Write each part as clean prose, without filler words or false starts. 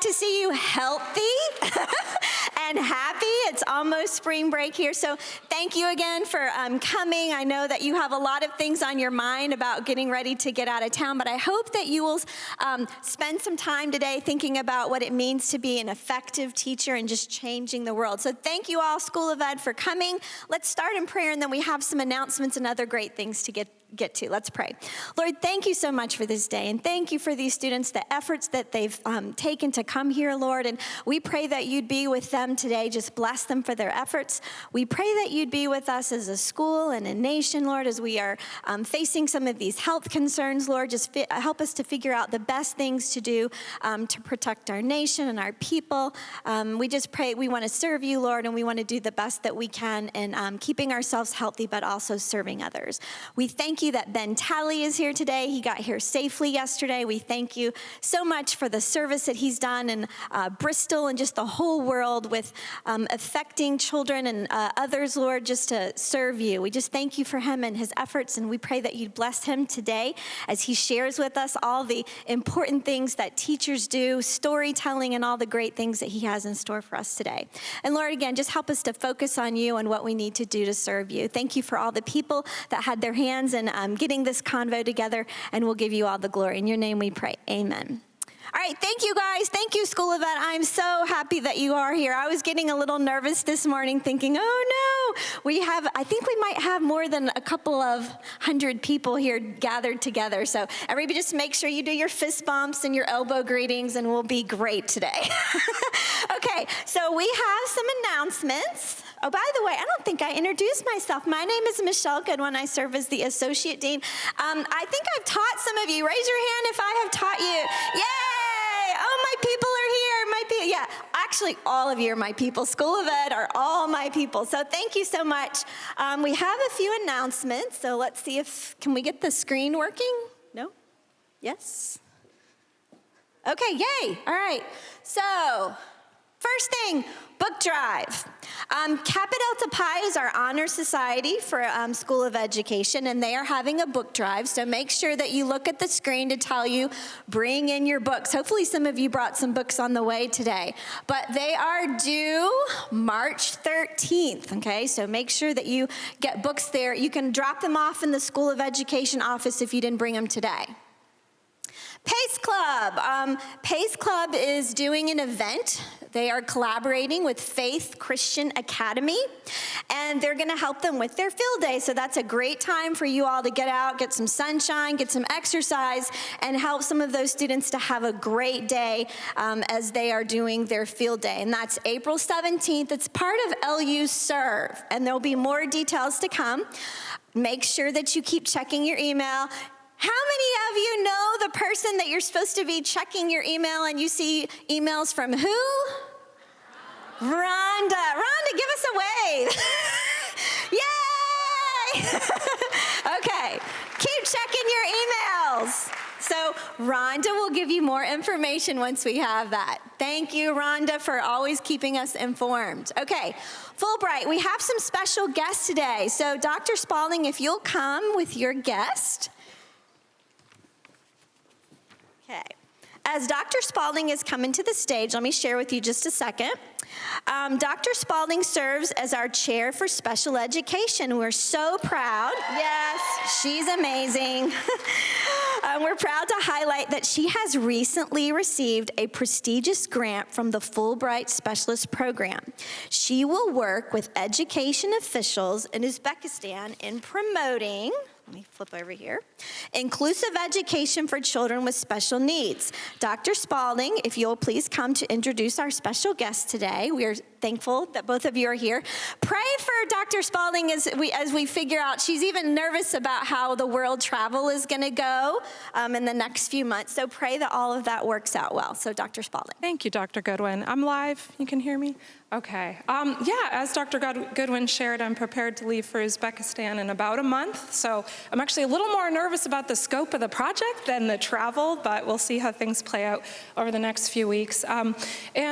to see you healthy and happy. It's almost spring break here, so thank you again for coming. I know that you have a lot of things on your mind about getting ready to get out of town, but I hope that you will spend some time today thinking about what it means to be an effective teacher and just changing the world. So thank you all, School of Ed, for coming. Let's start in prayer, and then we have some announcements and other great things to get to. Let's pray. Lord, thank you so much for this day, and thank you for these students, the efforts that they've taken to come here, Lord, and we pray that you'd be with them today. Just bless them for their efforts. We pray that you'd be with us as a school and a nation, Lord, as we are facing some of these health concerns, Lord. Just help us to figure out the best things to do to protect our nation and our people. We just pray we want to serve you, Lord, and we want to do the best that we can in keeping ourselves healthy, but also serving others. We thank you that Ben Talley is here today. He got here safely yesterday. We thank you so much for the service that he's done in Bristol and just the whole world with affecting children and others, Lord, just to serve you. We just thank you for him and his efforts, and we pray that you'd bless him today as he shares with us all the important things that teachers do, storytelling, and all the great things that he has in store for us today. And Lord, again, just help us to focus on you and what we need to do to serve you. Thank you for all the people that had their hands in getting this convo together, and we'll give you all the glory. In your name we pray, amen. All right, thank you guys. Thank you, School of Ed. I'm so happy that you are here. I was getting a little nervous this morning thinking, oh no, I think we might have more than a couple of hundred people here gathered together. So everybody just make sure you do your fist bumps and your elbow greetings, and we'll be great today. Okay, so we have some announcements. Oh, by the way, I don't think I introduced myself. My name is Michelle Goodwin. I serve as the Associate Dean. I think I've taught some of you. Raise your hand if I have taught you. Yay! Oh, my people are here. Yeah, actually, all of you are my people. School of Ed are all my people. So thank you so much. We have a few announcements. So let's see can we get the screen working? No? Yes? Okay, yay. All right. So first thing, book drive. Kappa Delta Pi is our honor society for School of Education, and they are having a book drive. So make sure that you look at the screen to tell you, bring in your books. Hopefully some of you brought some books on the way today. But they are due March 13th, okay? So make sure that you get books there. You can drop them off in the School of Education office if you didn't bring them today. Pace Club. Pace Club is doing an event. They are collaborating with Faith Christian Academy, and they're going to help them with their field day. So that's a great time for you all to get out, get some sunshine, get some exercise, and help some of those students to have a great day as they are doing their field day. And that's April 17th. It's part of LU Serve, and there'll be more details to come. Make sure that you keep checking your email. How many of you know the person that you're supposed to be checking your email and you see emails from who? Rhonda. Rhonda, give us a wave. Yay! Okay, keep checking your emails. So Rhonda will give you more information once we have that. Thank you, Rhonda, for always keeping us informed. Okay, Fulbright, we have some special guests today. So Dr. Spalding, if you'll come with your guest. Okay. As Dr. Spalding is coming to the stage, let me share with you just a second. Dr. Spalding serves as our chair for special education. We're so proud. Yes, she's amazing. We're proud to highlight that she has recently received a prestigious grant from the Fulbright Specialist Program. She will work with education officials in Uzbekistan in promoting, let me flip over here, inclusive education for children with special needs. Dr. Spalding, if you'll please come to introduce our special guest today. We are thankful that both of you are here. Pray for Dr. Spalding as we figure out, she's even nervous about how the world travel is gonna go in the next few months. So pray that all of that works out well. So Dr. Spalding. Thank you, Dr. Goodwin. I'm live, you can hear me? Okay, yeah, as Dr. Goodwin shared, I'm prepared to leave for Uzbekistan in about a month. So I'm actually a little more nervous about the scope of the project than the travel, but we'll see how things play out over the next few weeks. And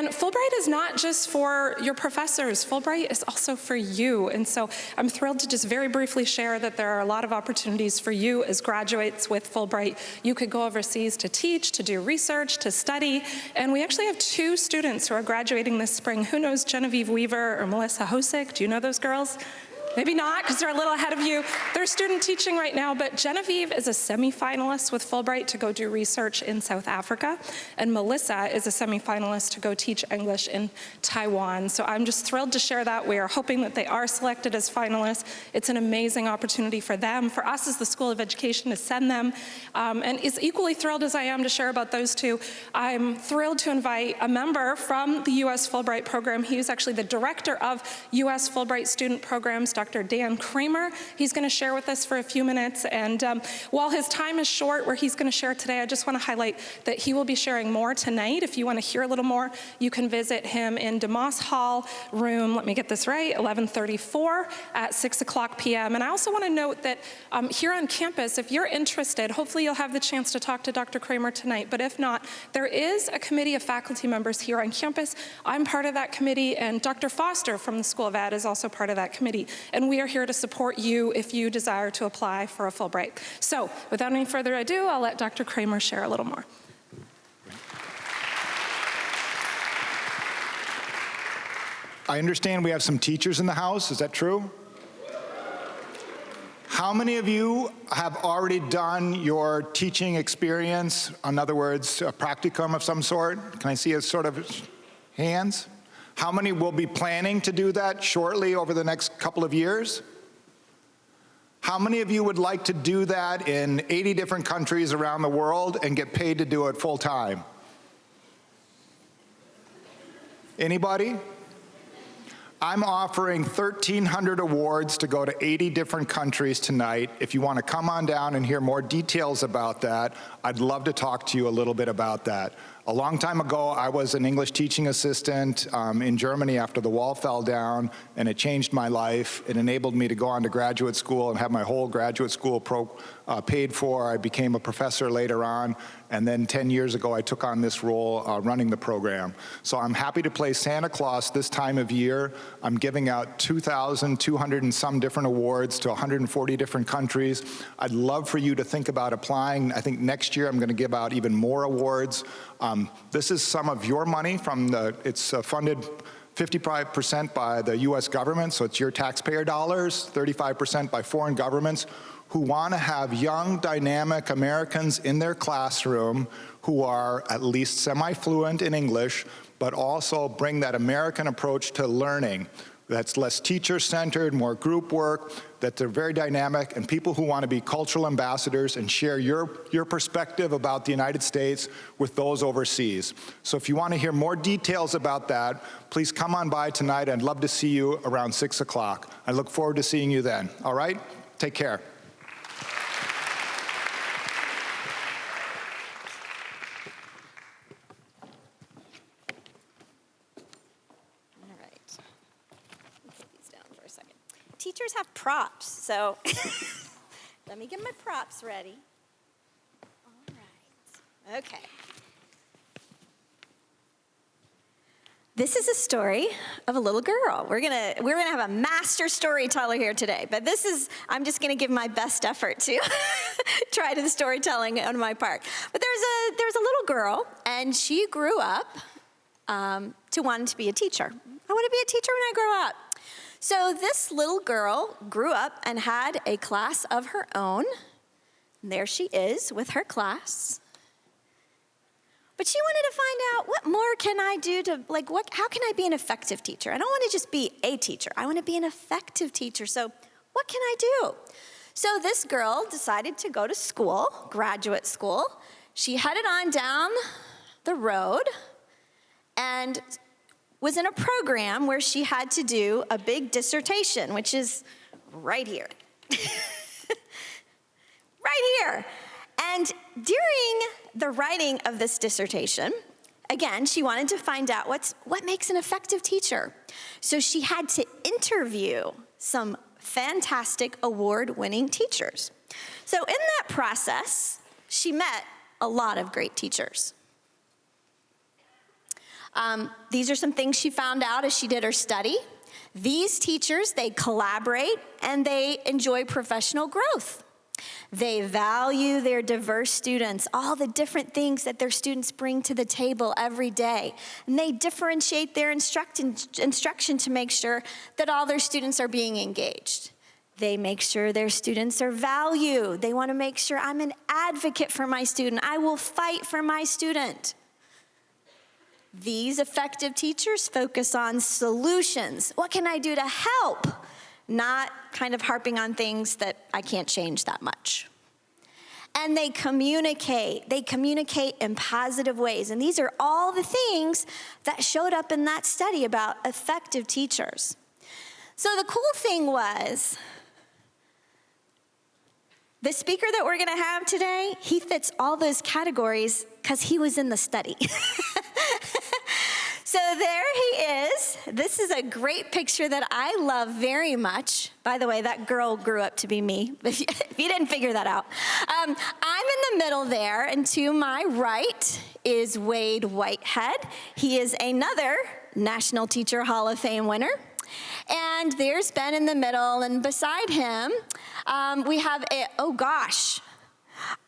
Fulbright is not just for your professors. Fulbright is also for you. And so I'm thrilled to just very briefly share that there are a lot of opportunities for you as graduates with Fulbright. You could go overseas to teach, to do research, to study. And we actually have 2 students who are graduating this spring. Who knows Genevieve Weaver or Melissa Hosick? Do you know those girls? Maybe not, because they're a little ahead of you. They're student teaching right now, but Genevieve is a semifinalist with Fulbright to go do research in South Africa, and Melissa is a semifinalist to go teach English in Taiwan. So I'm just thrilled to share that. We are hoping that they are selected as finalists. It's an amazing opportunity for them, for us as the School of Education to send them, and as equally thrilled as I am to share about those 2, I'm thrilled to invite a member from the U.S. Fulbright Program. He is actually the director of U.S. Fulbright Student Programs, Dr. Dan Kramer. He's going to share with us for a few minutes, and while his time is short where he's going to share today, I just want to highlight that he will be sharing more tonight. If you want to hear a little more, you can visit him in DeMoss Hall, room, let me get this right, 1134 at 6 o'clock p.m. And I also want to note that here on campus, if you're interested, hopefully you'll have the chance to talk to Dr. Kramer tonight, but if not, there is a committee of faculty members here on campus. I'm part of that committee, and Dr. Foster from the School of Ed is also part of that committee. And we are here to support you if you desire to apply for a Fulbright. So without any further ado, I'll let Dr. Kramer share a little more. I understand we have some teachers in the house. Is that true? How many of you have already done your teaching experience? In other words, a practicum of some sort? Can I see a sort of hands? How many will be planning to do that shortly over the next couple of years? How many of you would like to do that in 80 different countries around the world and get paid to do it full time? Anybody? I'm offering 1,300 awards to go to 80 different countries tonight. If you want to come on down and hear more details about that, I'd love to talk to you a little bit about that. A long time ago, I was an English teaching assistant in Germany after the wall fell down, and it changed my life. It enabled me to go on to graduate school and have my whole graduate school paid for. I became a professor later on, and then 10 years ago, I took on this role running the program. So I'm happy to play Santa Claus this time of year. I'm giving out 2,200 and some different awards to 140 different countries. I'd love for you to think about applying. I think next year I'm going to give out even more awards. This is some of your money from it's funded 55% by the US government, so it's your taxpayer dollars, 35% by foreign governments who want to have young, dynamic Americans in their classroom who are at least semi-fluent in English, but also bring that American approach to learning. That's less teacher-centered, more group work, that they're very dynamic, and people who want to be cultural ambassadors and share your perspective about the United States with those overseas. So if you want to hear more details about that, please come on by tonight. I'd love to see you around 6 o'clock. I look forward to seeing you then. All right? Take care. Teachers have props, so let me get my props ready. All right, okay. This is a story of a little girl. We're gonna have a master storyteller here today, but I'm just gonna give my best effort to try to the storytelling on my part. But there's a little girl, and she grew up to want to be a teacher. I want to be a teacher when I grow up. So this little girl grew up and had a class of her own. And there she is with her class. But she wanted to find out, what more can I do to, how can I be an effective teacher? I don't want to just be a teacher. I want to be an effective teacher. So what can I do? So this girl decided to go to school, graduate school. She headed on down the road and was in a program where she had to do a big dissertation, which is right here. Right here. And during the writing of this dissertation, again, she wanted to find out what makes an effective teacher. So she had to interview some fantastic award-winning teachers. So in that process, she met a lot of great teachers. These are some things she found out as she did her study. These teachers, they collaborate and they enjoy professional growth. They value their diverse students, all the different things that their students bring to the table every day. And they differentiate their instruction to make sure that all their students are being engaged. They make sure their students are valued. They want to make sure I'm an advocate for my student. I will fight for my student. These effective teachers focus on solutions. What can I do to help? Not kind of harping on things that I can't change that much. And they communicate. They communicate in positive ways. And these are all the things that showed up in that study about effective teachers. So the cool thing was, the speaker that we're going to have today, he fits all those categories because he was in the study. So there he is. This is a great picture that I love very much. By the way, that girl grew up to be me, if you didn't figure that out. I'm in the middle there, and to my right is Wade Whitehead. He is another National Teacher Hall of Fame winner. And there's Ben in the middle, and beside him, we have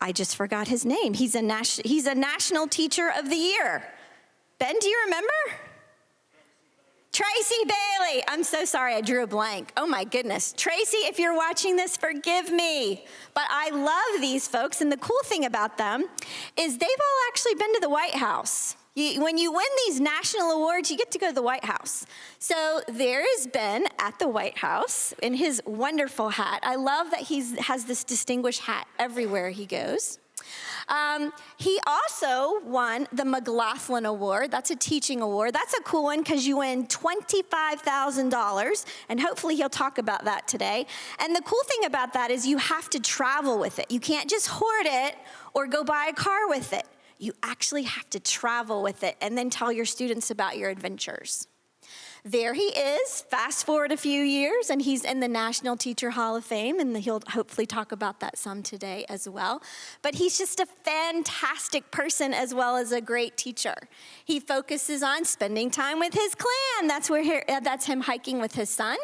I just forgot his name. He's a National Teacher of the Year. Ben, do you remember? Tracy Bailey. I'm so sorry, I drew a blank. Oh my goodness. Tracy, if you're watching this, forgive me. But I love these folks, and the cool thing about them is they've all actually been to the White House. When you win these national awards, you get to go to the White House. So there is Ben at the White House in his wonderful hat. I love that he has this distinguished hat everywhere he goes. He also won the McLaughlin Award. That's a teaching award. That's a cool one because you win $25,000, and hopefully he'll talk about that today. And the cool thing about that is you have to travel with it. You can't just hoard it or go buy a car with it. You actually have to travel with it and then tell your students about your adventures. There he is. Fast forward a few years, and he's in the National Teacher Hall of Fame, and he'll hopefully talk about that some today as well. But he's just a fantastic person as well as a great teacher. He focuses on spending time with his clan. That's him hiking with his son.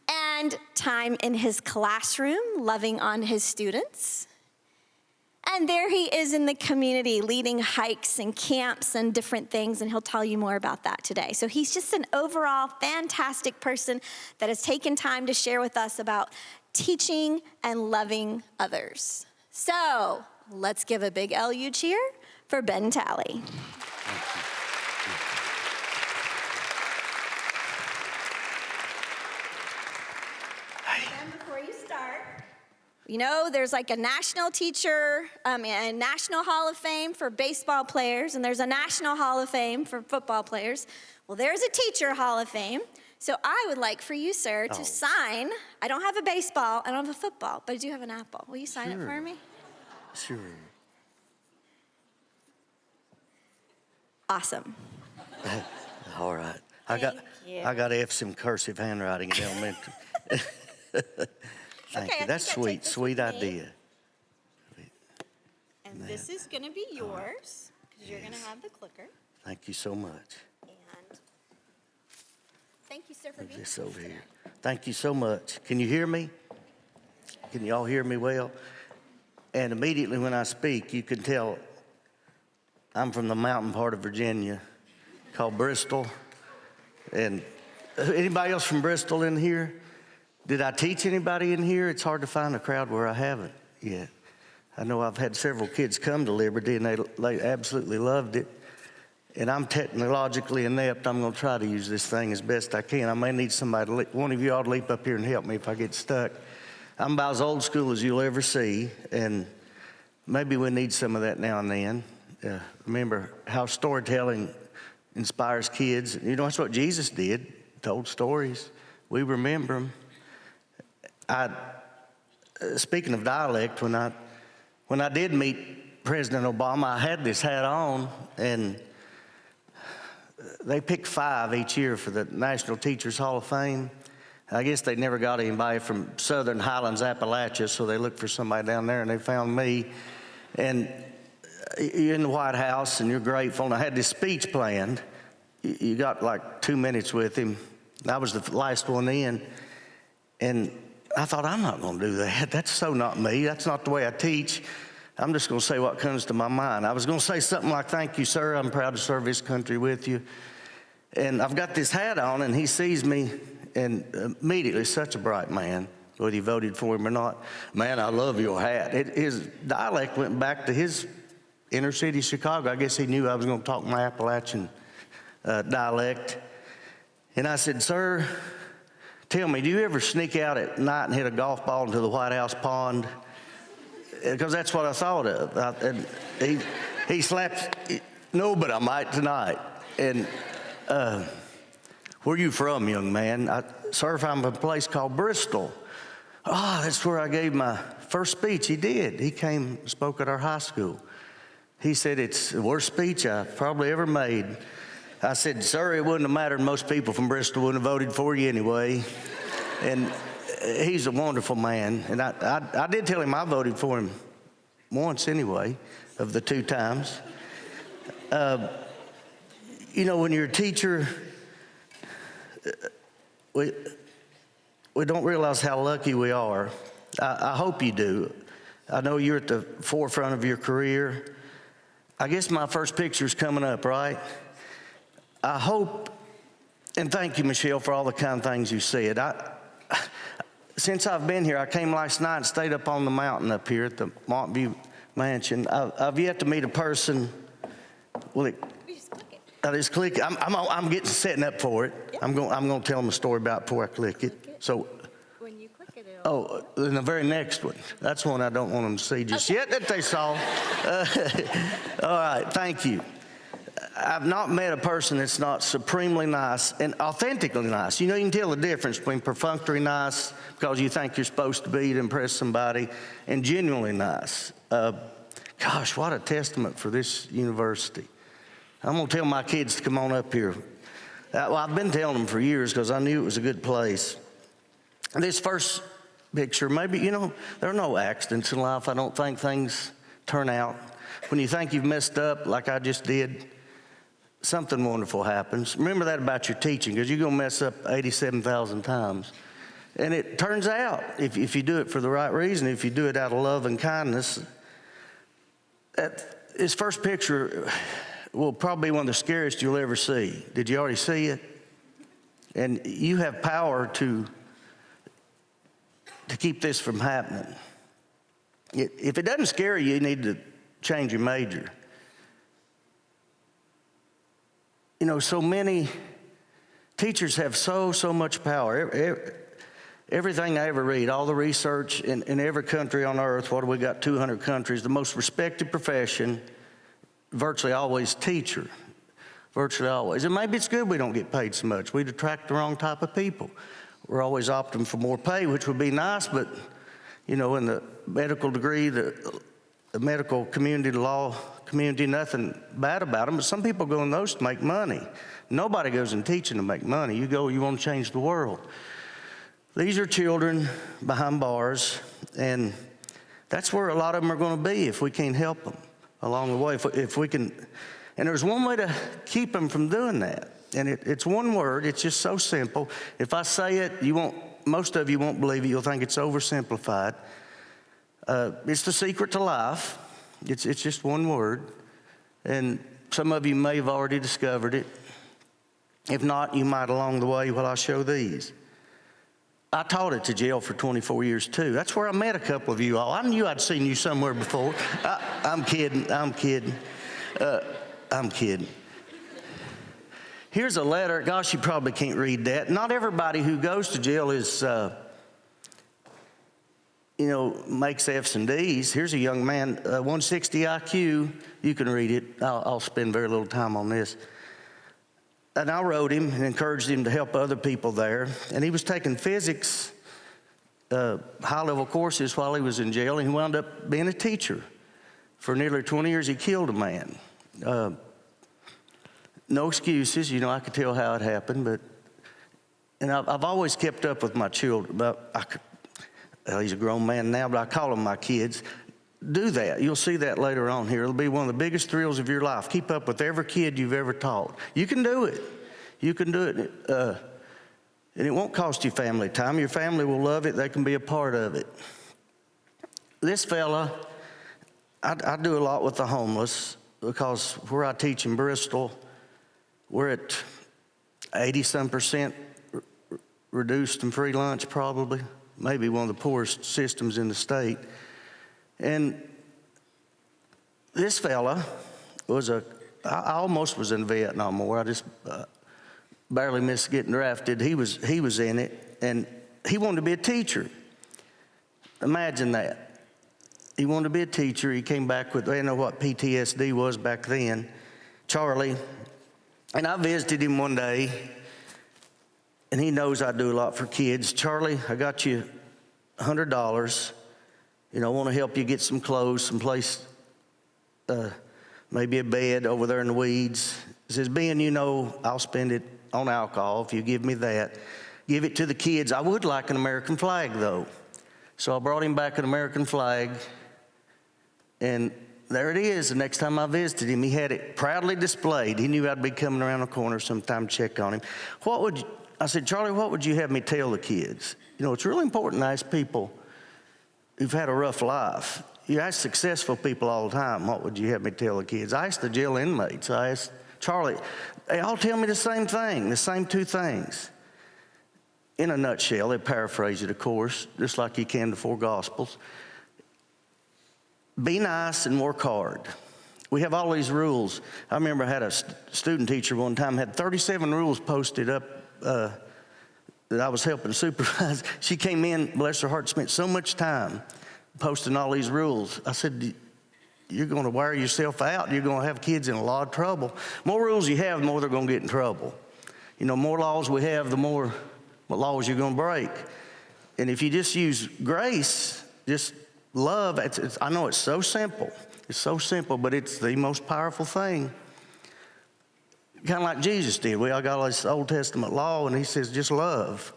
And time in his classroom, loving on his students. And there he is in the community leading hikes and camps and different things, and he'll tell you more about that today. So he's just an overall fantastic person that has taken time to share with us about teaching and loving others. So let's give a big LU cheer for Ben Talley. You know, there's like a national teacher, a national hall of fame for baseball players, and there's a national hall of fame for football players. Well, there's a teacher hall of fame. So I would like for you, sir, to sign. I don't have a baseball, I don't have a football, but I do have an apple. Will you sign it for me? Sure. Awesome. All right. I got to have some cursive handwriting in elementary. Thank you. That's sweet. Sweet idea. And this is going to be yours because you're going to have the clicker. Thank you so much. And thank you, sir, for being This over here. Thank you so much. Can you hear me? Can you all hear me well? And immediately when I speak, you can tell I'm from the mountain part of Virginia called Bristol. And anybody else from Bristol in here? Did I teach anybody in here? It's hard to find a crowd where I haven't yet. I know I've had several kids come to Liberty, and they absolutely loved it. And I'm technologically inept. I'm going to try to use this thing as best I can. I may need somebody, one of you ought to leap up here and help me if I get stuck. I'm about as old school as you'll ever see, and maybe we need some of that now and then. Remember how storytelling inspires kids. You know, that's what Jesus did, told stories. We remember them. Speaking of dialect, when I did meet President Obama, I had this hat on, and they pick 5 each year for the National Teachers Hall of Fame. I guess they never got anybody from Southern Highlands, Appalachia, so they looked for somebody down there, and they found me. And you're in the White House, and you're grateful, and I had this speech planned. You got like 2 minutes with him. I was the last one in, and I thought, I'm not going to do that. That's so not me. That's not the way I teach. I'm just going to say what comes to my mind. I was going to say something like, thank you, sir. I'm proud to serve this country with you. And I've got this hat on, and he sees me, and immediately, such a bright man, whether he voted for him or not, man, I love your hat. His dialect went back to his inner city Chicago. I guess he knew I was going to talk my Appalachian dialect. And I said, sir, tell me, do you ever sneak out at night and hit a golf ball into the White House pond? Because that's what I thought of. And he slapped, no, but I might tonight. And where are you from, young man? Sir, I'm from a place called Bristol. Oh, that's where I gave my first speech. He did. He came and spoke at our high school. He said, it's the worst speech I've probably ever made. I said, sir, it wouldn't have mattered. Most people from Bristol wouldn't have voted for you anyway. And he's a wonderful man. And I did tell him I voted for him once anyway, of the 2 times. You know, when you're a teacher, we don't realize how lucky we are. I hope you do. I know you're at the forefront of your career. I guess my first picture's coming up, right? I hope, and thank you, Michelle, for all the kind things you said. Since I've been here, I came last night and stayed up on the mountain up here at the Montview Mansion. I've yet to meet a person. Well, I just click it. I'm getting setting up for it. Yep. I'm going to tell them a story about it before I click it. So when you click it, oh, then the very next one. That's one I don't want them to see just yet that they saw. All right, thank you. I've not met a person that's not supremely nice and authentically nice. You know, you can tell the difference between perfunctory nice, because you think you're supposed to be to impress somebody, and genuinely nice. Gosh, what a testament for this university. I'm going to tell my kids to come on up here. Well, I've been telling them for years because I knew it was a good place. This first picture, maybe, you know, there are no accidents in life. I don't think things turn out. When you think you've messed up like I just did, something wonderful happens. Remember that about your teaching, because you're going to mess up 87,000 times. And it turns out, if you do it for the right reason, if you do it out of love and kindness, this first picture will probably be one of the scariest you'll ever see. Did you already see it? And you have power to keep this from happening. If it doesn't scare you, you need to change your major. You know, so many teachers have so much power. Everything I ever read, all the research in every country on earth, what do we got, 200 countries, the most respected profession, virtually always teacher, virtually always. And maybe it's good we don't get paid so much. We'd attract the wrong type of people. We're always opting for more pay, which would be nice, but, you know, in the medical degree, the medical community, the law community, nothing bad about them, but some people go in those to make money. Nobody goes in teaching to make money. You go, you want to change the world. These are children behind bars, and that's where a lot of them are going to be if we can't help them along the way. If we can, and there's one way to keep them from doing that, and it's one word. It's just so simple. If I say it, most of you won't believe it. You'll think it's oversimplified. It's the secret to life. It's just one word, and some of you may have already discovered it. If not, you might along the way while I show these. I taught at the jail for 24 years too. That's where I met a couple of you all. I knew I'd seen you somewhere before. I'm kidding. I'm kidding. Here's a letter. Gosh, you probably can't read that. Not everybody who goes to jail is, makes F's and D's. Here's a young man, 160 IQ. You can read it. I'll spend very little time on this. And I wrote him and encouraged him to help other people there. And he was taking physics, high-level courses while he was in jail, and he wound up being a teacher. For nearly 20 years, he killed a man. No excuses. I could tell how it happened, but And I've always kept up with my children. But he's a grown man now, but I call them my kids. Do that. You'll see that later on here. It'll be one of the biggest thrills of your life. Keep up with every kid you've ever taught. You can do it. You can do it. And it won't cost you family time. Your family will love it. They can be a part of it. This fella, I do a lot with the homeless because where I teach in Bristol, we're at 80-some% reduced and free lunch probably. Maybe one of the poorest systems in the state. And this fella I almost was in the Vietnam War. I just barely missed getting drafted. He was in it, and he wanted to be a teacher. Imagine that. He wanted to be a teacher. He came back with, I didn't know what PTSD was back then, Charlie. And I visited him one day, and he knows I do a lot for kids. Charlie, I got you $100. I want to help you get some clothes, some place, maybe a bed over there in the weeds. He says, Ben, I'll spend it on alcohol if you give me that. Give it to the kids. I would like an American flag, though. So I brought him back an American flag, and there it is. The next time I visited him, he had it proudly displayed. He knew I'd be coming around the corner sometime to check on him. I said, Charlie, what would you have me tell the kids? It's really important to ask people who've had a rough life. You ask successful people all the time, what would you have me tell the kids? I asked the jail inmates. I asked Charlie. They all tell me the same thing, the same two things. In a nutshell, they paraphrase it, of course, just like you can the four Gospels. Be nice and work hard. We have all these rules. I remember I had a student teacher one time, had 37 rules posted up that I was helping supervise. She came in, bless her heart, spent so much time posting all these rules. I said, you're going to wear yourself out. You're going to have kids in a lot of trouble. More rules you have, the more they're going to get in trouble. More laws we have, the more laws you're going to break. And if you just use grace, just love, I know it's so simple. It's so simple, but it's the most powerful thing. Kind of like Jesus did. We all got all this Old Testament law, and he says just love.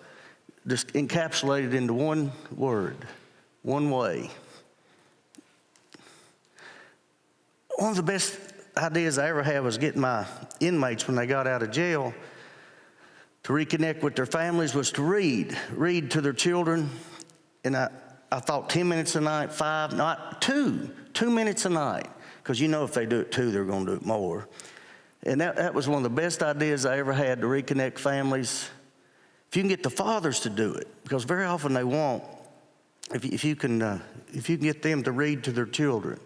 Just encapsulated into one word, one way. One of the best ideas I ever had was getting my inmates when they got out of jail to reconnect with their families was to read to their children. And I thought 10 minutes a night, 5, not 2 minutes a night. Because if they do it 2, they're going to do it more. And that was one of the best ideas I ever had to reconnect families. If you can get the fathers to do it, because very often they won't. If you can get them to read to their children,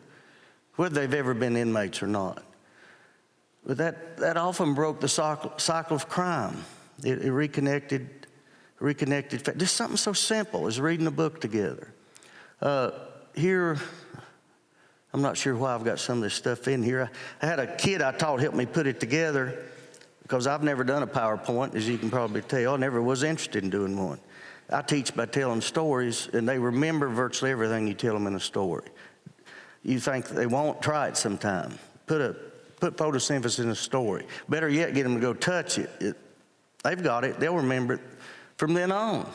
whether they've ever been inmates or not. But that often broke the cycle of crime. It reconnected. Just something so simple as reading a book together. Here, I'm not sure why I've got some of this stuff in here. I had a kid I taught help me put it together because I've never done a PowerPoint, as you can probably tell. I never was interested in doing one. I teach by telling stories, and they remember virtually everything you tell them in a story. You think they won't? Try it sometime. Put photosynthesis in a story. Better yet, get them to go touch it. They've got it. They'll remember it from then on.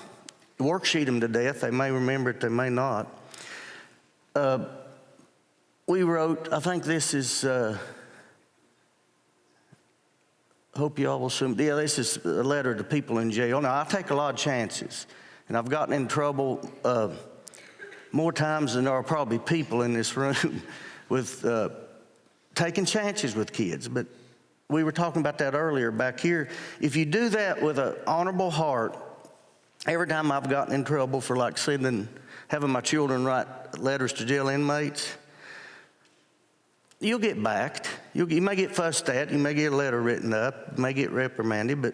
Worksheet them to death. They may remember it. They may not. We wrote, I think this is, hope you all will soon, this is a letter to people in jail. Now, I take a lot of chances, and I've gotten in trouble more times than there are probably people in this room with taking chances with kids. But we were talking about that earlier back here. If you do that with an honorable heart, every time I've gotten in trouble for having my children write letters to jail inmates, you'll get backed. You may get fussed at. You may get a letter written up. You may get reprimanded, but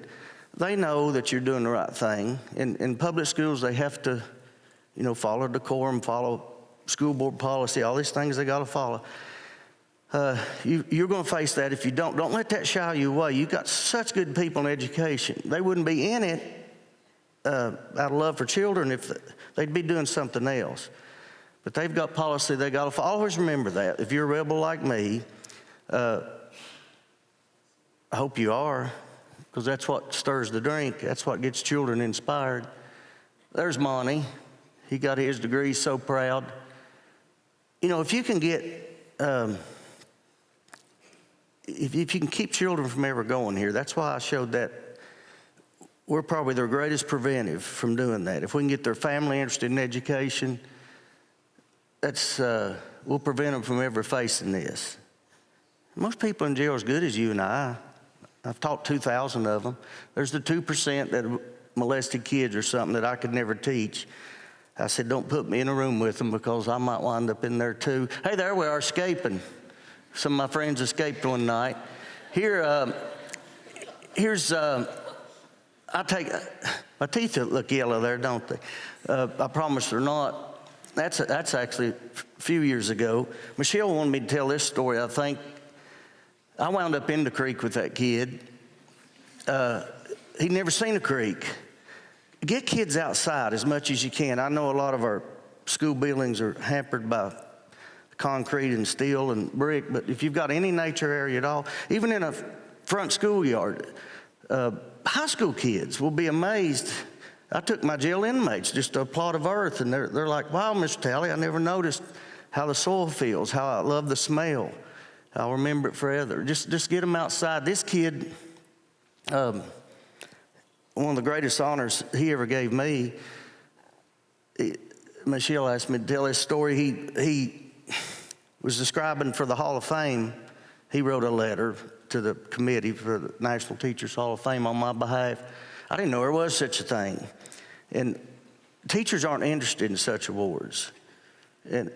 they know that you're doing the right thing. In public schools, they have to, follow decorum, follow school board policy, all these things they got to follow. You're going to face that if you don't. Don't let that shy you away. You've got such good people in education. They wouldn't be in it out of love for children if they'd be doing something else. But they've got policy they got to follow. Always remember that. If you're a rebel like me, I hope you are. because that's what stirs the drink. That's what gets children inspired. There's Monty. He got his degree, so proud. You know, if you can get, if you can keep children from ever going here, that's why I showed that. We're probably their greatest preventive from doing that. If we can get their family interested in education, that's, we'll prevent them from ever facing this. Most people in jail are as good as you and I. I've taught 2,000 of them. There's the 2% that molested kids or something that I could never teach. I said, don't put me in a room with them because I might wind up in there too. Hey, there we are escaping. Some of my friends escaped one night. Here's, my teeth look yellow there, don't they? I promise they're not. That's actually a few years ago. Michelle wanted me to tell this story, I think. I wound up in the creek with that kid. He'd never seen a creek. Get kids outside as much as you can. I know a lot of our school buildings are hampered by concrete and steel and brick, but if you've got any nature area at all, even in a front schoolyard, high school kids will be amazed. I took my jail inmates just to a plot of earth, and they're like, wow, Mr. Talley, I never noticed how the soil feels, how I love the smell. I'll remember it forever. Just get them outside. This kid, one of the greatest honors he ever gave me, Michelle asked me to tell his story. He was describing for the Hall of Fame. He wrote a letter to the committee for the National Teachers Hall of Fame on my behalf. I didn't know there was such a thing. And teachers aren't interested in such awards. And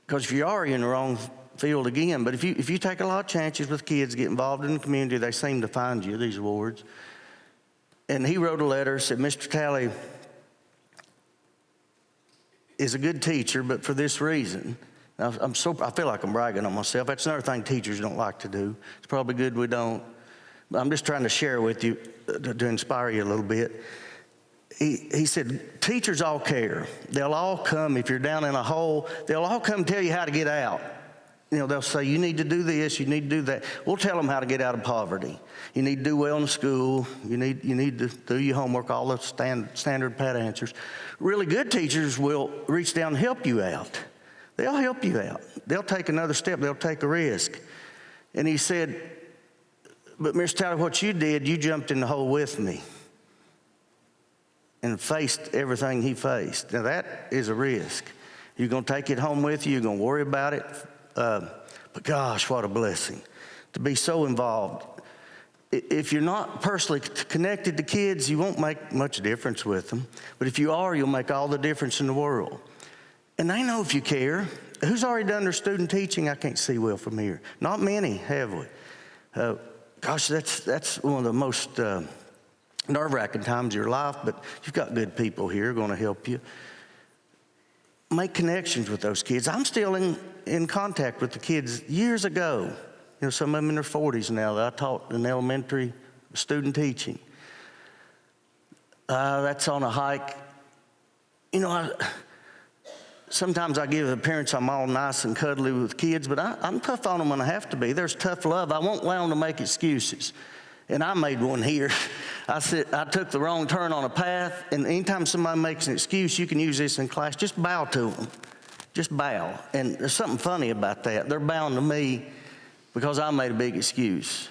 because if you are, you're in the wrong field again. But if you take a lot of chances with kids, get involved in the community, they seem to find you, these awards. And he wrote a letter, said, Mr. Talley is a good teacher, but for this reason. Now, I feel like I'm bragging on myself. That's another thing teachers don't like to do. It's probably good we don't. But I'm just trying to share with you to inspire you a little bit. He said, teachers all care. They'll all come, if you're down in a hole, they'll all come tell you how to get out. You know, they'll say, you need to do this, you need to do that. We'll tell them how to get out of poverty. You need to do well in school. You need to do your homework, all the standard pat answers. Really good teachers will reach down and help you out. They'll help you out. They'll take another step. They'll take a risk. And he said, but Mr. Talley, what you did, you jumped in the hole with me and faced everything he faced. Now, that is a risk. You're going to take it home with you. You're going to worry about it. But gosh, what a blessing to be so involved. If you're not personally connected to kids, you won't make much difference with them. But if you are, you'll make all the difference in the world. And they know if you care. Who's already done their student teaching? I can't see well from here. Not many, have we? Gosh, that's one of the most nerve-wracking times of your life, but you've got good people here going to help you. Make connections with those kids. I'm still in contact with the kids years ago. You know, some of them in their 40s now that I taught in elementary student teaching. That's on a hike. You know, sometimes I give the parents I'm all nice and cuddly with kids, but I'm tough on them when I have to be. There's tough love. I won't allow them to make excuses. And I made one here. I said, I took the wrong turn on a path, and anytime somebody makes an excuse, you can use this in class, just bow to them. Just bow. And there's something funny about that. They're bowing to me because I made a big excuse.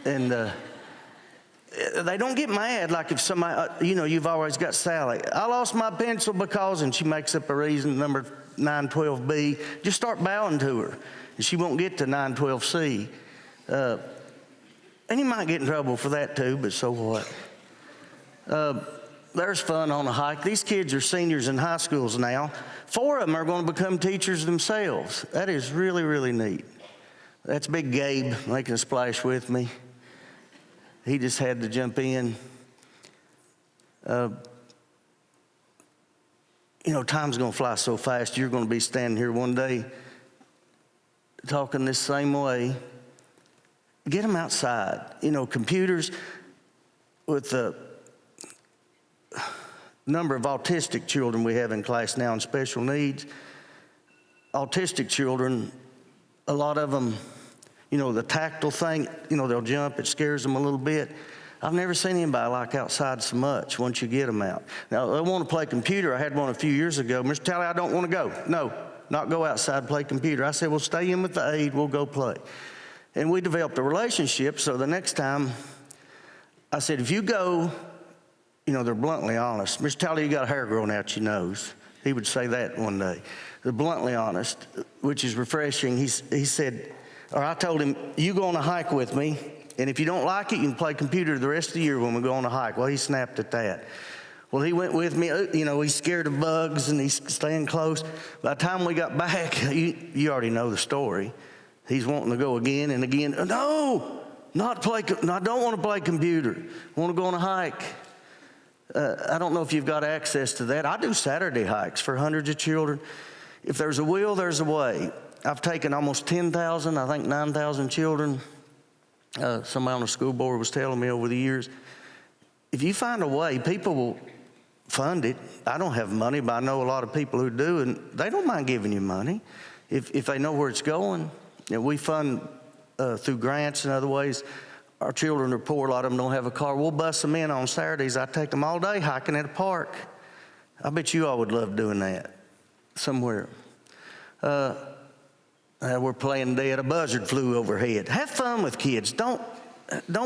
And they don't get mad like if somebody, you know, you've always got Sally. I lost my pencil because, and she makes up a reason, number 912B. Just start bowing to her, and she won't get to 912C. And you might get in trouble for that too, but so what? There's fun on a hike. These kids are seniors in high schools now. 4 of them are going to become teachers themselves. That is really, really neat. That's Big Gabe making a splash with me. He just had to jump in. You know, time's going to fly so fast. You're going to be standing here one day talking this same way. Get them outside. You know, computers, with the number of autistic children we have in class now and special needs, autistic children, a lot of them, you know, the tactile thing, you know, they'll jump, it scares them a little bit. I've never seen anybody like outside so much once you get them out. Now, they want to play computer. I had one a few years ago. Mr. Talley, I don't want to go. No, not go outside and play computer. I said, well, stay in with the aide. We'll go play. And we developed a relationship, so the next time, I said, if you go, you know, they're bluntly honest. Mr. Talley, you got hair growing out your nose. He would say that one day. They're bluntly honest, which is refreshing. He said, or I told him, you go on a hike with me, and if you don't like it, you can play computer the rest of the year when we go on a hike. Well, he snapped at that. Well, he went with me. You know, he's scared of bugs, and he's staying close. By the time we got back, you already know the story. He's wanting to go again and again. No, I don't want to play computer. I want to go on a hike. I don't know if you've got access to that. I do Saturday hikes for hundreds of children. If there's a will, there's a way. I've taken almost 10,000, I think 9,000 children. Somebody on the school board was telling me over the years, if you find a way, people will fund it. I don't have money, but I know a lot of people who do, and they don't mind giving you money if they know where it's going. And we fund through grants and other ways. Our children are poor. A lot of them don't have a car. We'll bus them in on Saturdays. I take them all day hiking at a park. I bet you all would love doing that somewhere. We're playing dead. A buzzard flew overhead. Have fun with kids. Don't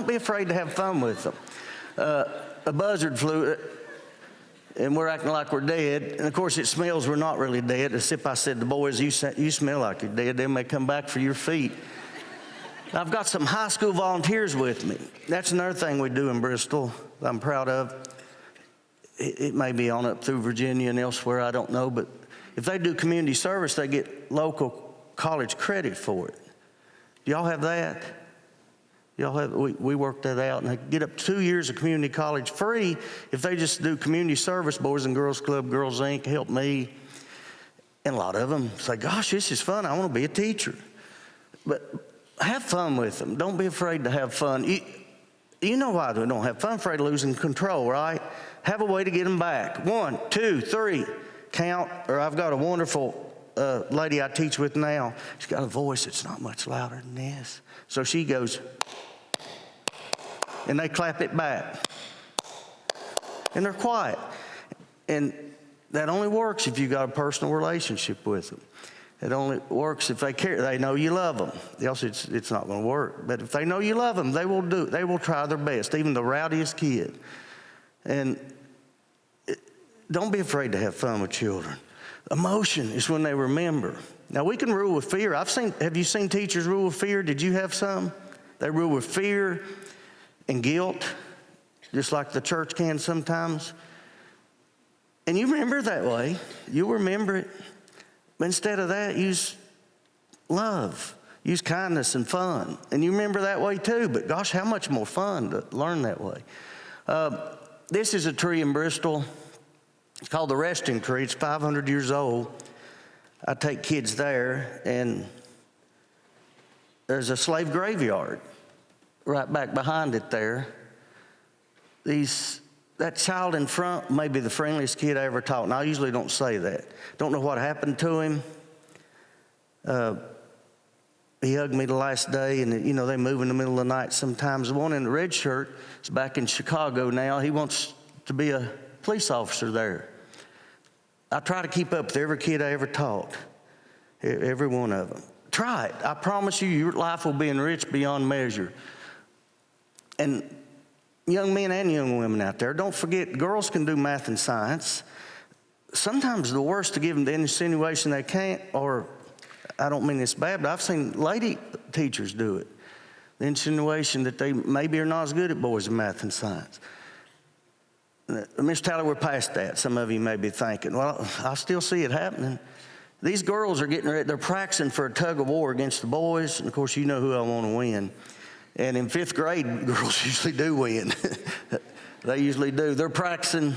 be afraid to have fun with them. A buzzard flew, and we're acting like we're dead. And of course, it smells we're not really dead. Except I said, the boys, you smell like you're dead. They may come back for your feet. I've got some high school volunteers with me. That's another thing we do in Bristol that I'm proud of. It may be on up through Virginia and elsewhere, I don't know. But if they do community service, they get local college credit for it. Do y'all have that? We worked that out, and they get up to 2 years of community college free if they just do community service, Boys and Girls Club, Girls Inc., Help Me. And a lot of them say, gosh, this is fun. I want to be a teacher. But have fun with them. Don't be afraid to have fun. You know why they don't have fun? Afraid of losing control, right? Have a way to get them back. 1, 2, 3, count. Or I've got a wonderful lady I teach with now. She's got a voice that's not much louder than this. So she goes, and they clap it back. And they're quiet. And that only works if you've got a personal relationship with them. It only works if they care. They know you love them. Else it's not going to work. But if they know you love them, they will try their best, even the rowdiest kid. And don't be afraid to have fun with children. Emotion is when they remember. Now, we can rule with fear. Have you seen teachers rule with fear? Did you have some? They rule with fear and guilt, just like the church can sometimes. And you remember that way. You remember it. But instead of that, use love, use kindness and fun. And you remember that way too, but gosh, how much more fun to learn that way. This is a tree in Bristol. It's called the resting tree. It's 500 years old. I take kids there, and there's a slave graveyard right back behind it there. That child in front may be the friendliest kid I ever taught, and I usually don't say that. Don't know what happened to him. He hugged me the last day, and you know, they move in the middle of the night sometimes. The one in the red shirt is back in Chicago now. He wants to be a police officer there. I try to keep up with every kid I ever taught, every one of them. Try it. I promise you, your life will be enriched beyond measure. And young men and young women out there, don't forget, girls can do math and science. Sometimes the worst to give them the insinuation they can't, or I don't mean this bad, but I've seen lady teachers do it. The insinuation that they maybe are not as good at boys in math and science. Mr. Talley, we're past that. Some of you may be thinking, well, I still see it happening. These girls are getting ready, they're practicing for a tug of war against the boys, and of course you know who I want to win. And in 5th grade, girls usually do win. They usually do. They're practicing.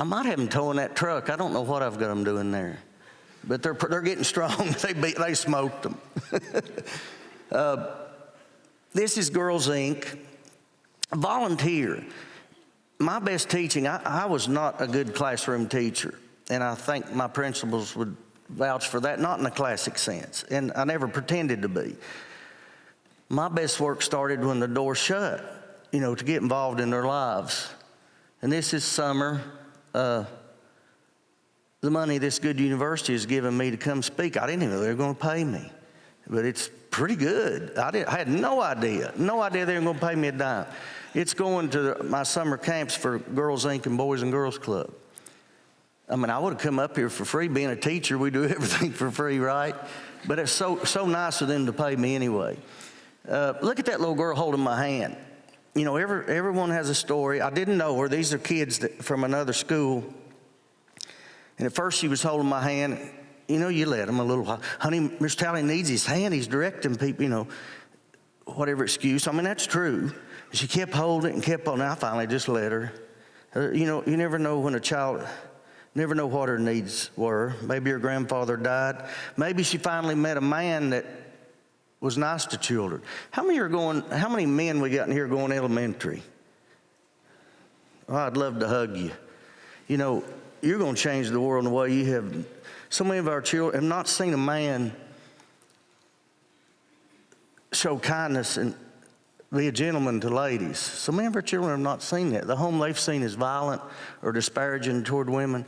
I might have them towing that truck. I don't know what I've got them doing there. But they're getting strong. They smoked them. This is Girls Inc. Volunteer. My best teaching, I was not a good classroom teacher. And I think my principals would vouch for that, not in a classic sense. And I never pretended to be. My best work started when the door shut. to get involved in their lives. And this is summer. The money this good university has given me to come speak, I didn't even know they were going to pay me. But it's pretty good. I had no idea they were going to pay me a dime. It's going to my summer camps for Girls Inc. and Boys and Girls Club. I mean, I would have come up here for free. Being a teacher, we do everything for free, right? But it's so nice of them to pay me anyway. Look at that little girl holding my hand. Everyone has a story. I didn't know her. These are kids from another school. And at first she was holding my hand. You let him a little while. Honey, Mr. Talley needs his hand. He's directing people, whatever excuse. I mean, that's true. She kept holding it and kept on. I finally just let her. You never know when a child, never know what her needs were. Maybe her grandfather died. Maybe she finally met a man that was nice to children. How many men we got in here going elementary? Oh, I'd love to hug you. You're going to change the world in the way you have. So many of our children have not seen a man show kindness and be a gentleman to ladies. So many of our children have not seen that. The home they've seen is violent or disparaging toward women.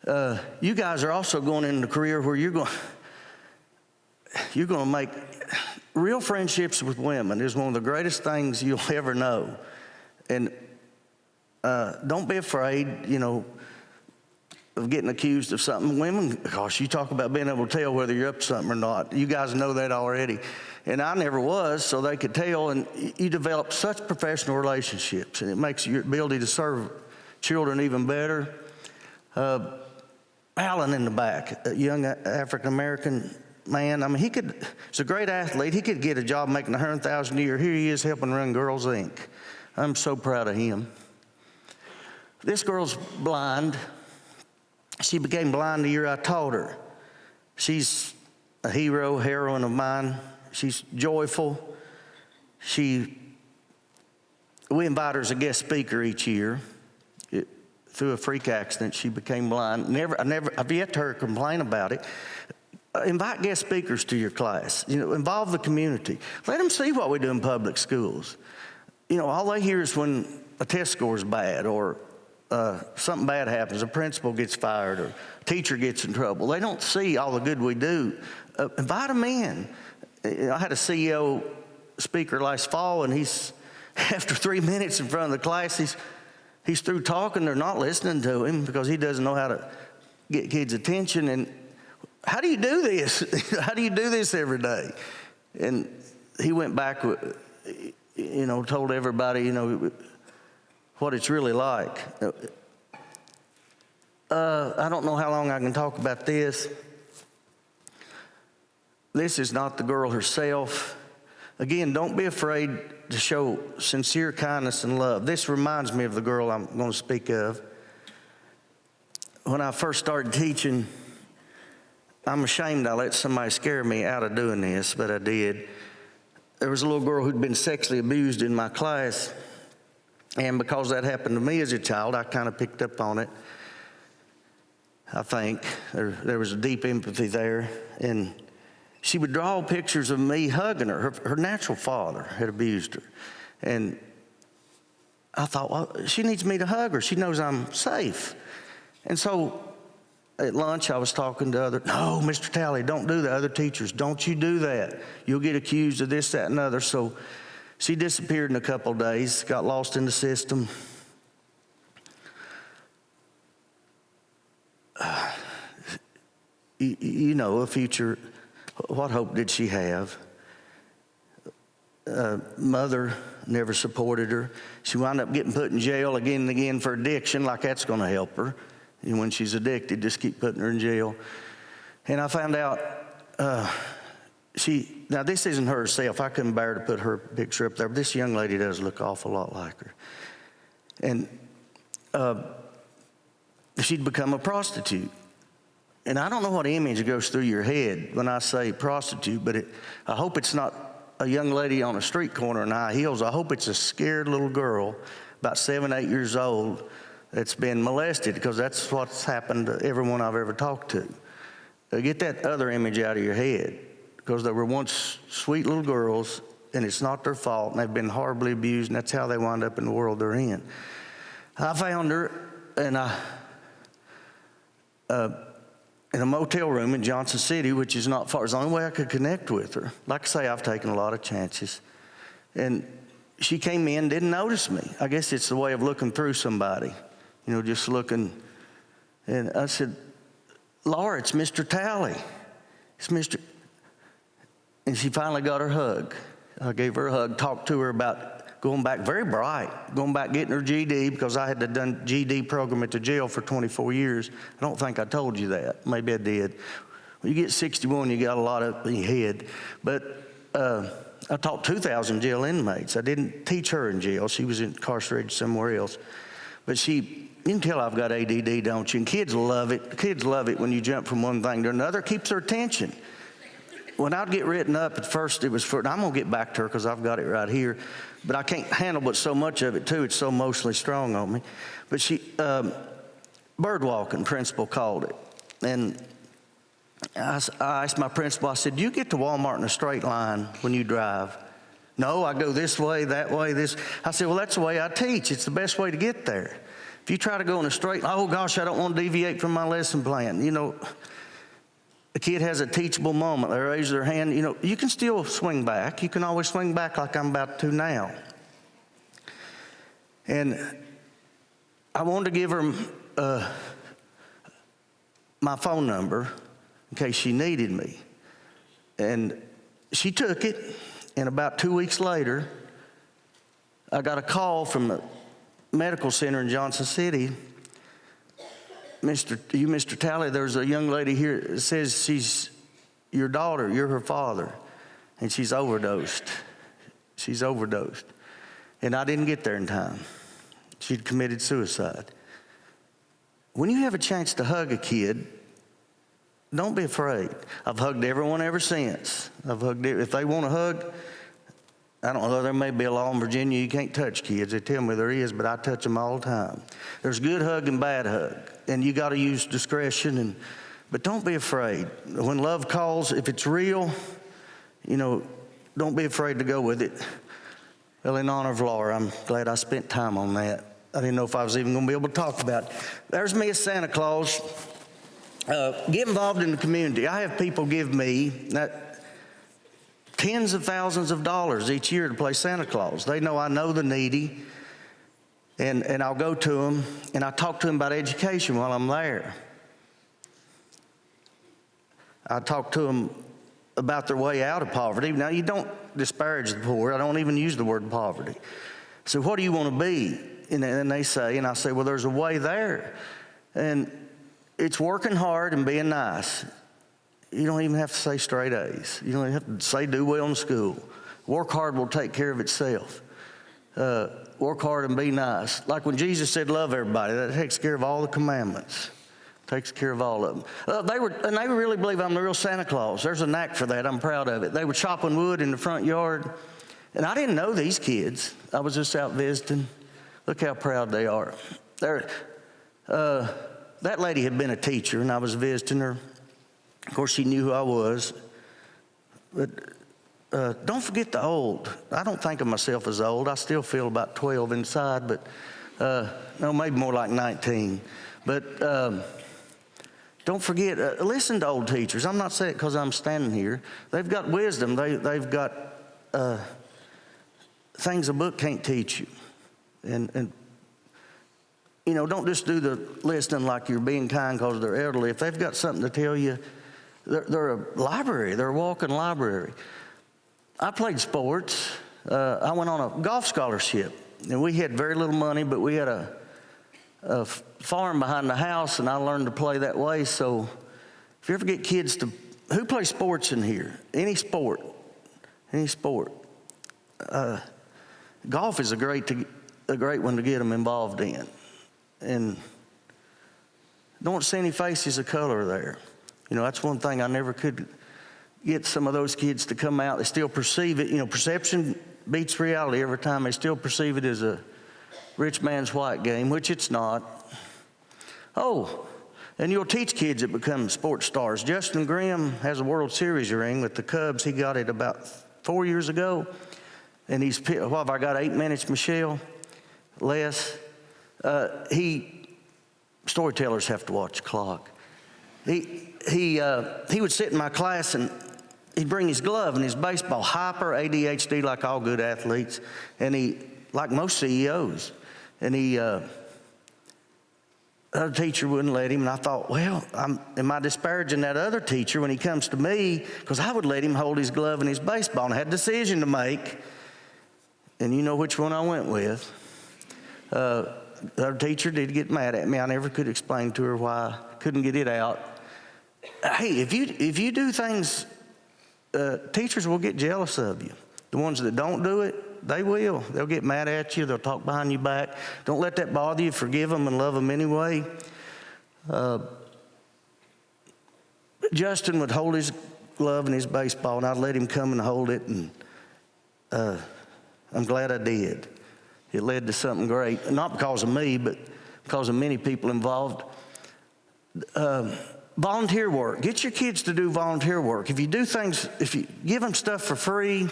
You guys are also going into a career where you're going to make real friendships with women. Is one of the greatest things you'll ever know. And don't be afraid, of getting accused of something. Women, gosh, you talk about being able to tell whether you're up to something or not. You guys know that already. And I never was, so they could tell. And you develop such professional relationships, and it makes your ability to serve children even better. Alan in the back, a young African-American man. I mean, he's a great athlete. He could get a job making $100,000 a year. Here he is helping run Girls Inc. I'm so proud of him. This girl's blind. She became blind the year I taught her. She's a heroine of mine. She's joyful. We invite her as a guest speaker each year. Through a freak accident, she became blind. I've yet to hear her complain about it. Invite guest speakers to your class. Involve the community. Let them see what we do in public schools. All they hear is when a test score is bad or something bad happens, a principal gets fired or a teacher gets in trouble. They don't see all the good we do. Invite them in. I had a CEO speaker last fall, and he's, after 3 minutes in front of the class, he's through talking. They're not listening to him because he doesn't know how to get kids' attention. And how do you do this? How do you do this every day? And he went back, told everybody, what it's really like. I don't know how long I can talk about this. This is not the girl herself. Again, don't be afraid to show sincere kindness and love. This reminds me of the girl I'm going to speak of. When I first started teaching, I'm ashamed I let somebody scare me out of doing this, but I did. There was a little girl who'd been sexually abused in my class. And because that happened to me as a child, I kind of picked up on it. I think there was a deep empathy there. And she would draw pictures of me hugging her. Her natural father had abused her. And I thought, well, she needs me to hug her. She knows I'm safe. And so at lunch, I was talking to no, Mr. Talley, don't do that. Other teachers, don't you do that. You'll get accused of this, that, and other. So she disappeared in a couple of days, got lost in the system. A future, what hope did she have? Mother never supported her. She wound up getting put in jail again and again for addiction, like that's going to help her. And when she's addicted, just keep putting her in jail. And I found out now this isn't her herself. I couldn't bear to put her picture up there, but this young lady does look an awful lot like her. And she'd become a prostitute. And I don't know what image goes through your head when I say prostitute, but I hope it's not a young lady on a street corner in high heels. I hope it's a scared little girl, about 7, 8 years old, that's been molested, because that's what's happened to everyone I've ever talked to. Get that other image out of your head, because there were once sweet little girls and it's not their fault, and they've been horribly abused, and that's how they wind up in the world they're in. I found her in a motel room in Johnson City, which is not far. It's the only way I could connect with her. Like I say, I've taken a lot of chances. And she came in, didn't notice me. I guess it's the way of looking through somebody, just looking. And I said, Laura, it's Mr. Talley. It's Mr. And she finally got her hug. I gave her a hug, talked to her about going back, very bright, going back getting her GED, because I had done GED program at the jail for 24 years. I don't think I told you that. Maybe I did. When you get 61, you got a lot up in your head. But I taught 2,000 jail inmates. I didn't teach her in jail. She was incarcerated somewhere else. But you can tell I've got ADD, don't you? And kids love it. Kids love it when you jump from one thing to another. It keeps their attention. When I'd get written up, at first it was for, and I'm going to get back to her because I've got it right here, but I can't handle but so much of it too. It's so emotionally strong on me. But bird walking principal called it. And I asked my principal, I said, do you get to Walmart in a straight line when you drive? No, I go this way, that way, this. I said, well, that's the way I teach. It's the best way to get there. If you try to go in a straight line, oh gosh, I don't want to deviate from my lesson plan. A kid has a teachable moment. They raise their hand. You can still swing back. You can always swing back like I'm about to now. And I wanted to give her my phone number in case she needed me. And she took it, and about 2 weeks later, I got a call from the medical center in Johnson City. Mr. Talley, there's a young lady here that says she's your daughter, you're her father, and she's overdosed. She's overdosed. And I didn't get there in time. She'd committed suicide. When you have a chance to hug a kid, don't be afraid. I've hugged everyone ever since. If they want a hug, I don't know, there may be a law in Virginia you can't touch kids. They tell me there is, but I touch them all the time. There's good hug and bad hug, and you got to use discretion. But don't be afraid. When love calls, if it's real, don't be afraid to go with it. Well, in honor of Laura, I'm glad I spent time on that. I didn't know if I was even going to be able to talk about it. There's me as Santa Claus. Get involved in the community. I have people give me tens of thousands of dollars each year to play Santa Claus. They know I know the needy, and I'll go to them, and I talk to them about education while I'm there. I talk to them about their way out of poverty. Now, you don't disparage the poor. I don't even use the word poverty. So what do you want to be? And they say, and I say, well, there's a way there. And it's working hard and being nice. You don't even have to say straight A's. You don't even have to say do well in school. Work hard will take care of itself. Work hard and be nice. Like when Jesus said love everybody, that takes care of all the commandments. Takes care of all of them. They really believe I'm the real Santa Claus. There's a knack for that. I'm proud of it. They were chopping wood in the front yard, and I didn't know these kids. I was just out visiting. Look how proud they are. That lady had been a teacher, and I was visiting her. Of course, she knew who I was. But don't forget the old. I don't think of myself as old. I still feel about 12 inside, but no, maybe more like 19. But don't forget, listen to old teachers. I'm not saying it because I'm standing here. They've got wisdom. They've got things a book can't teach you. And don't just do the listening like you're being kind because they're elderly. If they've got something to tell you, they're a library. They're a walking library. I played sports. I went on a golf scholarship, and we had very little money, but we had a farm behind the house, and I learned to play that way. So if you ever get kids who plays sports in here? Any sport. Golf is a great one to get them involved in. And don't see any faces of color there. That's one thing I never could get some of those kids to come out. They still perceive it. Perception beats reality every time. They still perceive it as a rich man's white game, which it's not. Oh, and you'll teach kids that become sports stars. Justin Grimm has a World Series ring with the Cubs. He got it about 4 years ago. and he's, what have I got, 8 minutes, Michelle? Less. Storytellers have to watch the clock. He would sit in my class and he'd bring his glove and his baseball, hyper ADHD like all good athletes, and he, like most CEOs, and other teacher wouldn't let him, and I thought, well, am I disparaging that other teacher when he comes to me? Because I would let him hold his glove and his baseball, and I had a decision to make, and you know which one I went with. The other teacher did get mad at me. I never could explain to her why I couldn't get it out. Hey, if you do things, teachers will get jealous of you. The ones that don't do it, they will. They'll get mad at you. They'll talk behind your back. Don't let that bother you. Forgive them and love them anyway. Justin would hold his glove and his baseball, and I'd let him come and hold it, and I'm glad I did. It led to something great, not because of me, but because of many people involved. Volunteer work. Get your kids to do volunteer work. If you do things, if you give them stuff for free,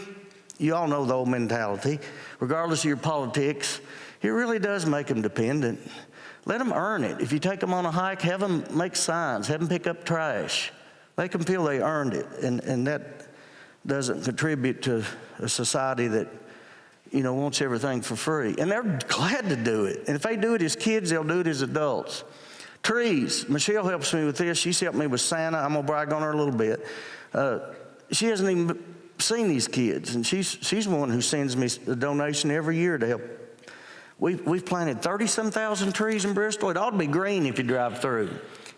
you all know the old mentality. Regardless of your politics, it really does make them dependent. Let them earn it. If you take them on a hike, have them make signs, have them pick up trash. Make them feel they earned it, and that doesn't contribute to a society that, you know, wants everything for free. And they're glad to do it. And if they do it as kids, they'll do it as adults. Trees. Michelle helps me with this. She's helped me with Santa. I'm going to brag on her a little bit. She hasn't even seen these kids, and she's one who sends me a donation every year to help. We've planted 30-some thousand trees in Bristol. It ought to be green if you drive through.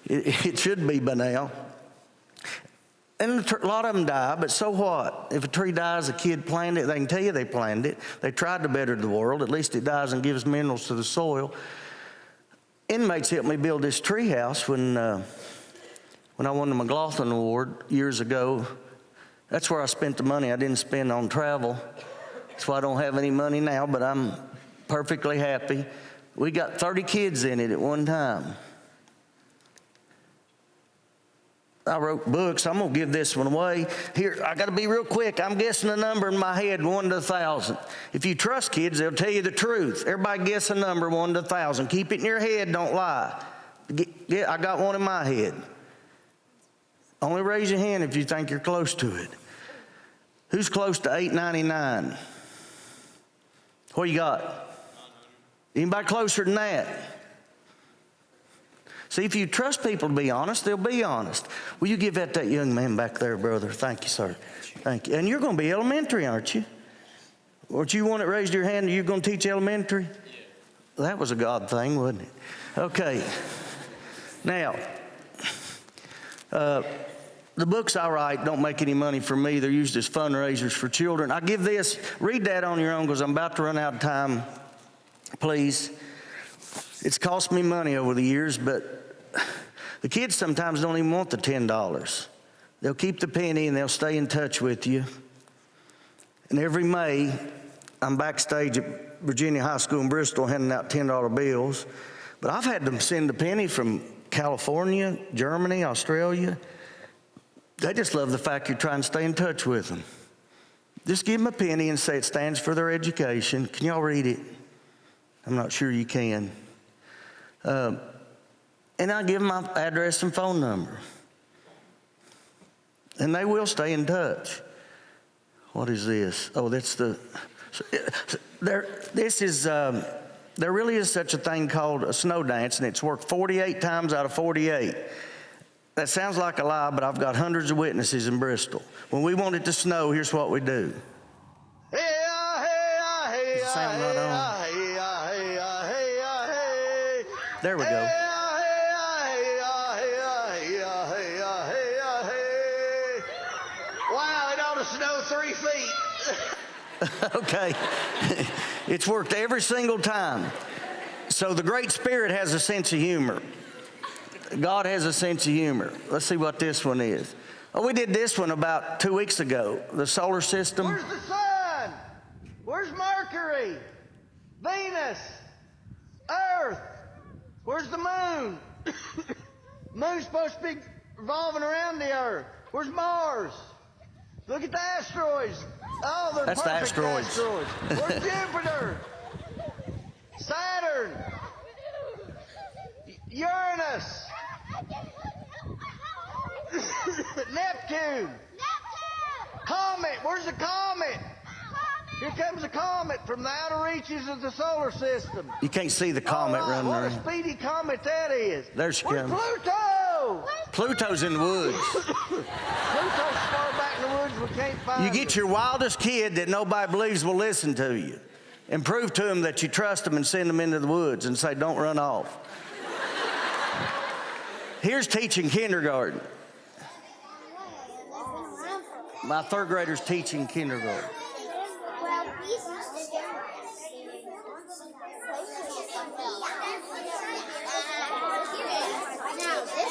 It should be by now. And a lot of them die, but so what? If a tree dies, a kid planted it, they can tell you they planted it. They tried to better the world. At least it dies and gives minerals to the soil. Inmates helped me build this tree house when I won the McLaughlin Award years ago. That's where I spent the money I didn't spend on travel. That's why I don't have any money now, but I'm perfectly happy. We got 30 kids in it at one time. I wrote books. I'm going to give this one away. Here, I got to be real quick. I'm guessing a number in my head, 1 to 1,000. If you trust kids, they'll tell you the truth. Everybody guess a number, 1 to 1,000. Keep it in your head. Don't lie. I got one in my head. Only raise your hand if you think you're close to it. Who's close to 899? What you got? Anybody closer than that? See, if you trust people to be honest, they'll be honest. Will you give that young man back there, brother? Thank you, sir. Thank you. And you're going to be elementary, aren't you? Weren't you one that raised your hand? Are you going to teach elementary? Yeah. Well, that was a God thing, wasn't it? Okay. Now, the books I write don't make any money for me. They're used as fundraisers for children. I give this, read that on your own because I'm about to run out of time. Please. It's cost me money over the years, but the kids sometimes don't even want the $10. They'll keep the penny and they'll stay in touch with you. And every May, I'm backstage at Virginia High School in Bristol handing out $10 bills. But I've had them send a penny from California, Germany, Australia. They just love the fact you're trying to stay in touch with them. Just give them a penny and say it stands for their education. Can y'all read it? I'm not sure you can. And I give them my address and phone number. And they will stay in touch. What is this? Oh, that's there really is such a thing called a snow dance, and it's worked 48 times out of 48. That sounds like a lie, but I've got hundreds of witnesses in Bristol. When we want it to snow, here's what we do. Is the sound not on? There we go. Wow, it ought to snow 3 feet. Okay. It's worked every single time. So the Great Spirit has a sense of humor. God has a sense of humor. Let's see what this one is. Oh, we did this one about 2 weeks ago. The solar system. Where's the sun? Where's Mercury? Venus? Earth? Where's the moon? Moon's supposed to be revolving around the Earth. Where's Mars? Look at the asteroids. Oh, they're That's the perfect asteroids. Where's Jupiter? Saturn? Uranus? Neptune? Comet? Where's the comet? Here comes a comet from the outer reaches of the solar system. You can't see the comet running What a around. speedy comet that is. There she Where's comes. Pluto? Pluto's in the woods. Pluto's far back in the woods we can't find You get your wildest kid that nobody believes will listen to you and prove to them that you trust them and send them into the woods and say, don't run off. Here's teaching kindergarten. My third grader's teaching kindergarten.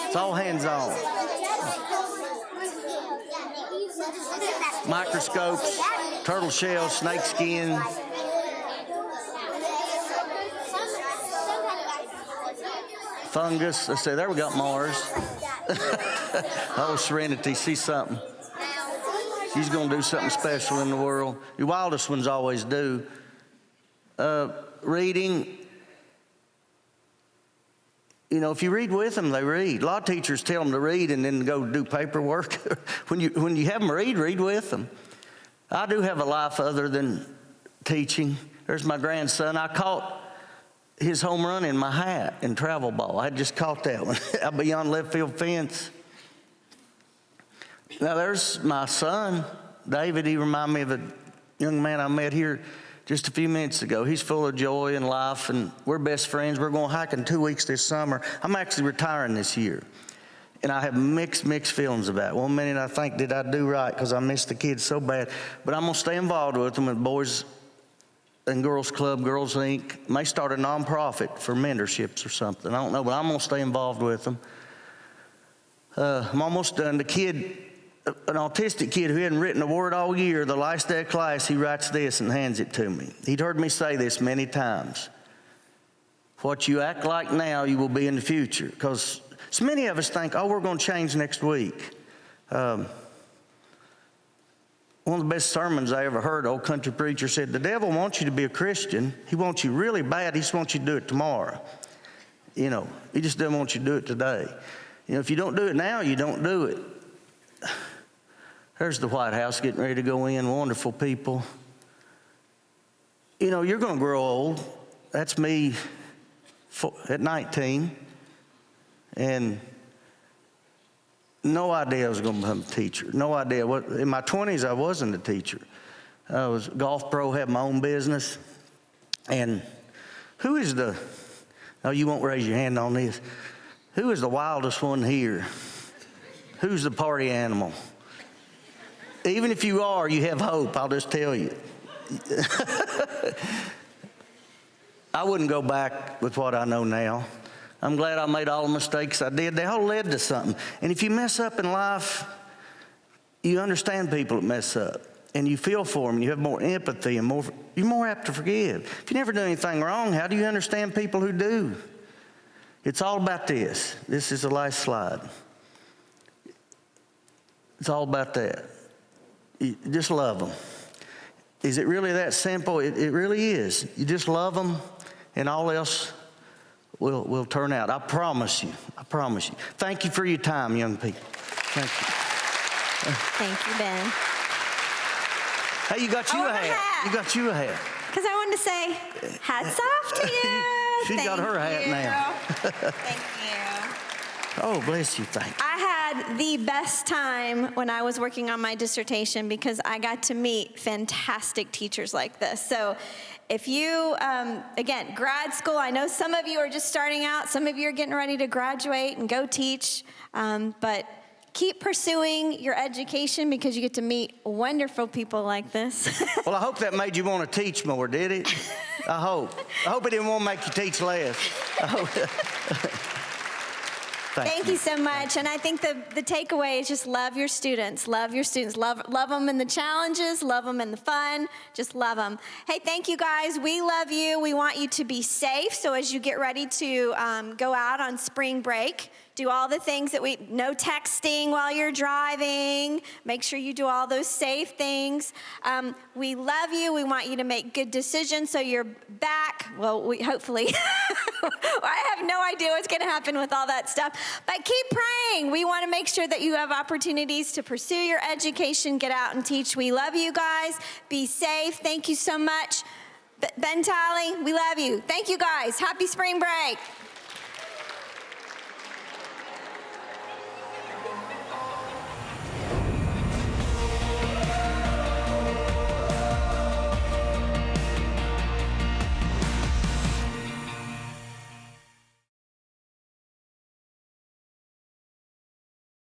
It's all hands-on. Microscopes, turtle shells, snake skin. Fungus. Let's see, there we got Mars. Oh, Serenity, she's something. She's going to do something special in the world. Your wildest ones always do. Reading. You know, if you read with them, they read. A lot of teachers tell them to read and then go do paperwork. when you have them read with them. I do have a life other than teaching. There's my grandson. I caught his home run in my hat in travel ball. I just caught that one out beyond left field fence. Now there's my son, David. He reminded me of a young man I met here just a few minutes ago. He's full of joy and life, and we're best friends. We're going hiking 2 weeks this summer. I'm actually retiring this year, and I have mixed feelings about it. One minute I think, did I do right, because I miss the kids so bad. But I'm going to stay involved with them with Boys and Girls Club, Girls Inc. May start a nonprofit for mentorships or something. I don't know, but I'm going to stay involved with them. I'm almost done. The kid, an autistic kid who hadn't written a word all year, the last day of class, he writes this and hands it to me. He'd heard me say this many times. What you act like now, you will be in the future. Because so many of us think, oh, we're going to change next week. One of the best sermons I ever heard, old country preacher said, the devil wants you to be a Christian. He wants you really bad. He just wants you to do it tomorrow. You know, he just doesn't want you to do it today. You know, if you don't do it now, you don't do it. There's the White House getting ready to go in, wonderful people. You know, you're going to grow old. That's me at 19. And no idea I was going to become a teacher. No idea. In my 20s, I wasn't a teacher. I was a golf pro, had my own business. And who is oh, you won't raise your hand on this. Who is the wildest one here? Who's the party animal? Even if you are, you have hope, I'll just tell you. I wouldn't go back with what I know now. I'm glad I made all the mistakes I did. They all led to something. And if you mess up in life, you understand people that mess up. And you feel for them, and you have more empathy, and you're more apt to forgive. If you never do anything wrong, how do you understand people who do? It's all about this. This is the last slide. It's all about that. You just love them. Is it really that simple? It really is. You just love them, and all else will turn out. I promise you. I promise you. Thank you for your time, young people. Thank you. Thank you, Ben. Hey, you got you a hat. You got you a hat. Because I wanted to say, hats off to you. She's got her hat now. Thank you. Oh, bless you. Thank you. I had the best time when I was working on my dissertation because I got to meet fantastic teachers like this. So if you, again, grad school, I know some of you are just starting out. Some of you are getting ready to graduate and go teach. But keep pursuing your education because you get to meet wonderful people like this. Well, I hope that made you want to teach more, did it? I hope. I hope it didn't want to make you teach less. Thank you so much. And I think the takeaway is just love your students. Love your students. Love them in the challenges. Love them in the fun. Just love them. Hey, thank you guys. We love you. We want you to be safe. So as you get ready to go out on spring break, do all the things that no texting while you're driving. Make sure you do all those safe things. We love you. We want you to make good decisions so you're back. Well, hopefully. I have no idea what's going to happen with all that stuff. But keep praying. We want to make sure that you have opportunities to pursue your education, get out and teach. We love you guys. Be safe. Thank you so much. Ben Talley, we love you. Thank you guys. Happy spring break.